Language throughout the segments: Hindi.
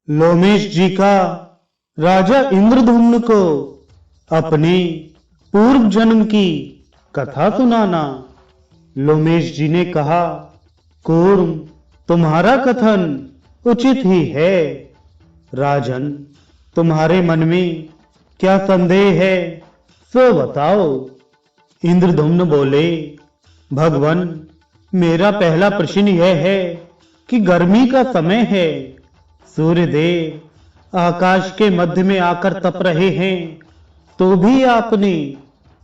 लोमेश जी का राजा इंद्रधुम्न को अपने पूर्व जन्म की कथा सुनाना। लोमेश जी ने कहा, कूर्म, तुम्हारा कथन उचित ही है। राजन, तुम्हारे मन में क्या संदेह है, सो बताओ। इंद्रधुम्न बोले, भगवन, मेरा पहला प्रश्न यह है कि गर्मी का समय है, सूर्यदेव आकाश के मध्य में आकर तप रहे हैं, तो भी आपने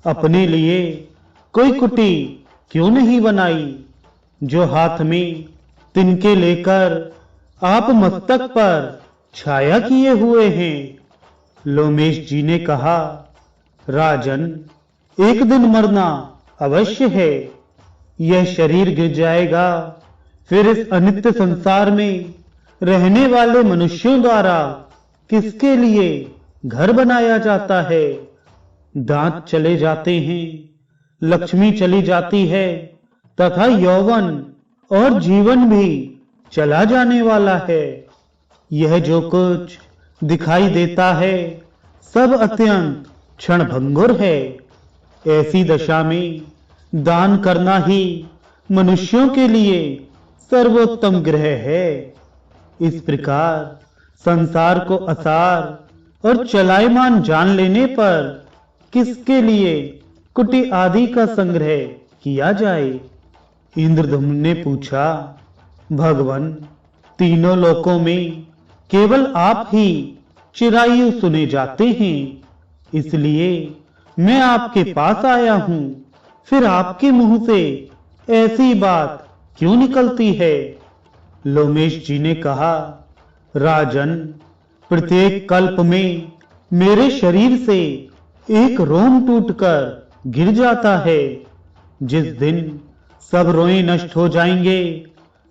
अपने लिए कोई कुटी क्यों नहीं बनाई, जो हाथ में तिनके लेकर आप मस्तक पर छाया किए हुए हैं। लोमेश जी ने कहा, राजन, एक दिन मरना अवश्य है। यह शरीर गिर जाएगा, फिर इस अनित्य संसार में रहने वाले मनुष्यों द्वारा किसके लिए घर बनाया जाता है। दांत चले जाते हैं, लक्ष्मी चली जाती है, तथा यौवन और जीवन भी चला जाने वाला है। यह जो कुछ दिखाई देता है, सब अत्यंत क्षणभंगुर है। ऐसी दशा में दान करना ही मनुष्यों के लिए सर्वोत्तम ग्रह है। इस प्रकार संसार को असार और चलायमान जान लेने पर किसके लिए कुटी आदि का संग्रह किया जाए। इंद्रधुम्न ने पूछा, भगवन, तीनों लोकों में केवल आप ही चिरायु सुने जाते हैं, इसलिए मैं आपके पास आया हूं। फिर आपके मुंह से ऐसी बात क्यों निकलती है। लोमेश जी ने कहा, राजन, प्रत्येक कल्प में मेरे शरीर से एक रोम टूटकर गिर जाता है। जिस दिन सब रोएं नष्ट हो जाएंगे,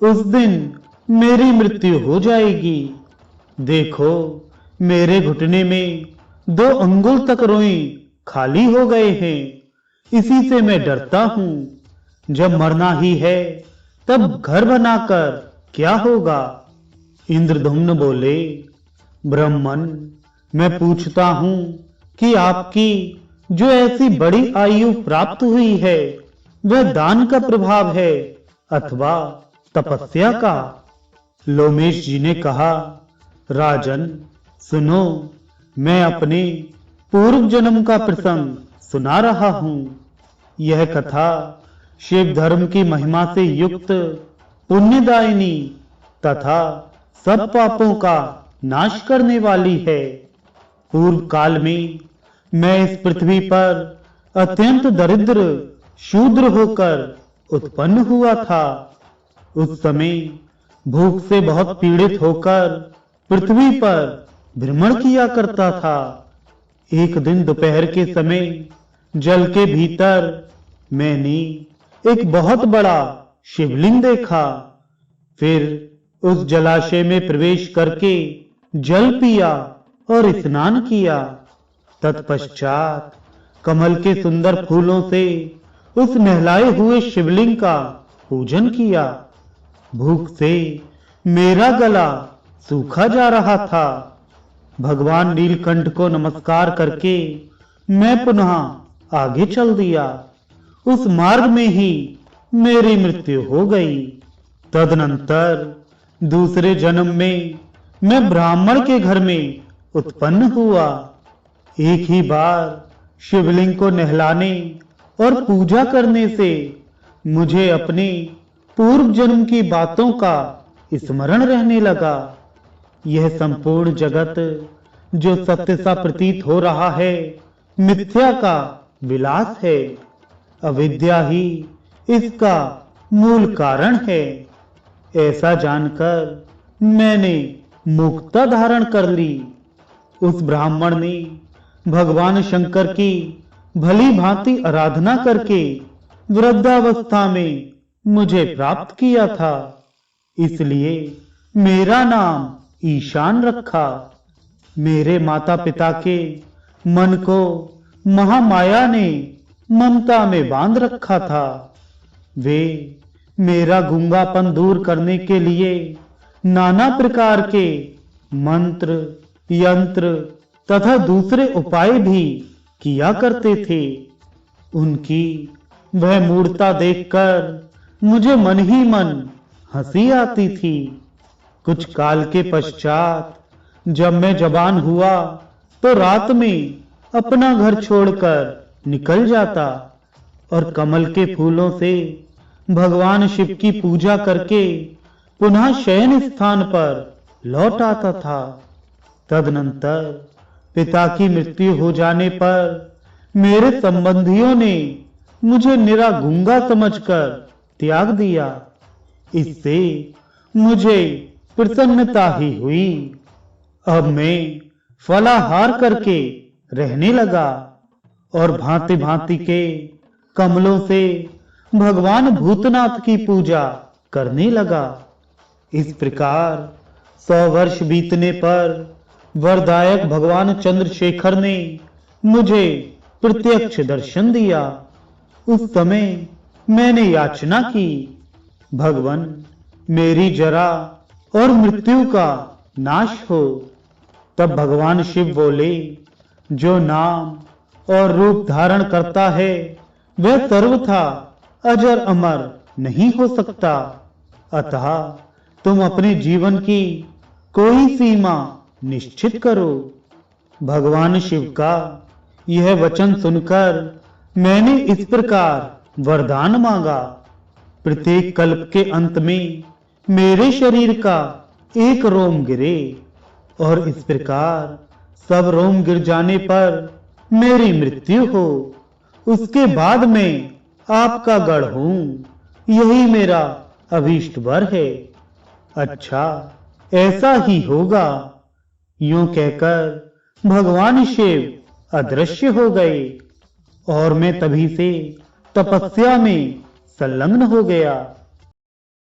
उस दिन मेरी मृत्यु हो जाएगी। देखो, मेरे घुटने में 2 अंगुल तक रोएं खाली हो गए हैं। इसी से मैं डरता हूं। जब मरना ही है, तब घर बनाकर क्या होगा। इंद्रधुम्न बोले, ब्रह्मन, मैं पूछता हूं कि आपकी जो ऐसी बड़ी आयु प्राप्त हुई है, वह दान का प्रभाव है अथवा तपस्या का। लोमेश जी ने कहा, राजन, सुनो, मैं अपने पूर्व जन्म का प्रसंग सुना रहा हूं। यह कथा शिव धर्म की महिमा से युक्त, पुण्यदायिनी तथा सब पापों का नाश करने वाली है। पूर्व काल में मैं इस पृथ्वी पर अत्यंत दरिद्र शूद्र होकर उत्पन्न हुआ था। उस समय भूख से बहुत पीड़ित होकर पृथ्वी पर भ्रमण किया करता था। एक दिन दोपहर के समय जल के भीतर मैंने एक बहुत बड़ा शिवलिंग देखा। फिर उस जलाशय में प्रवेश करके जल पिया और स्नान किया। तत्पश्चात कमल के सुंदर फूलों से उस नहलाए हुए शिवलिंग का पूजन किया। भूख से मेरा गला सूखा जा रहा था। भगवान नीलकंठ को नमस्कार करके मैं पुनः आगे चल दिया। उस मार्ग में ही मेरी मृत्यु हो गई। तदनंतर दूसरे जन्म में मैं ब्राह्मण के घर में उत्पन्न हुआ। एक ही बार शिवलिंग को नहलाने और पूजा करने से मुझे अपने पूर्व जन्म की बातों का स्मरण रहने लगा। यह संपूर्ण जगत जो सत्य सा प्रतीत हो रहा है, मिथ्या का विलास है। अविद्या ही इसका मूल कारण है। ऐसा जानकर मैंने मुक्ता धारण कर ली। उस ब्राह्मण ने भगवान शंकर की भली भांति आराधना करके वृद्धावस्था में मुझे प्राप्त किया था। इसलिए मेरा नाम ईशान रखा। मेरे माता पिता के मन को महामाया ने ममता में बांध रखा था। वे मेरा गूंगापन दूर करने के लिए नाना प्रकार के मंत्र, यंत्र तथा दूसरे उपाय भी किया करते थे। उनकी वह मूर्ता देखकर मुझे मन ही मन हंसी आती थी। कुछ काल के पश्चात जब मैं जवान हुआ तो रात में अपना घर छोड़कर निकल जाता और कमल के फूलों से भगवान शिव की पूजा करके पुनः शयन स्थान पर लौट आता था। तदनंतर पिता की मृत्यु हो जाने पर मेरे संबंधियों ने मुझे निरा गूंगा समझकर त्याग दिया। इससे मुझे प्रसन्नता ही हुई। अब मैं फलाहार करके रहने लगा और भांति भांति के कमलों से भगवान भूतनाथ की पूजा करने लगा। इस प्रकार 100 वर्ष बीतने पर वरदायक भगवान चंद्रशेखर ने मुझे प्रत्यक्ष दर्शन दिया। उस समय मैंने याचना की, भगवान मेरी जरा और मृत्यु का नाश हो। तब भगवान शिव बोले, जो नाम और रूप धारण करता है वह सर्वथा अजर अमर नहीं हो सकता। अतः तुम अपने जीवन की कोई सीमा निश्चित करो। भगवान शिव का यह वचन सुनकर मैंने इस प्रकार वरदान मांगा, प्रत्येक कल्प के अंत में मेरे शरीर का एक रोम गिरे और इस प्रकार सब रोम गिर जाने पर मेरी मृत्यु हो। उसके बाद मैं आपका गढ़ हूं, यही मेरा अभीष्ट वर है। अच्छा, ऐसा ही होगा। यूं कहकर भगवान शिव अदृश्य हो गए और मैं तभी से तपस्या में संलग्न हो गया।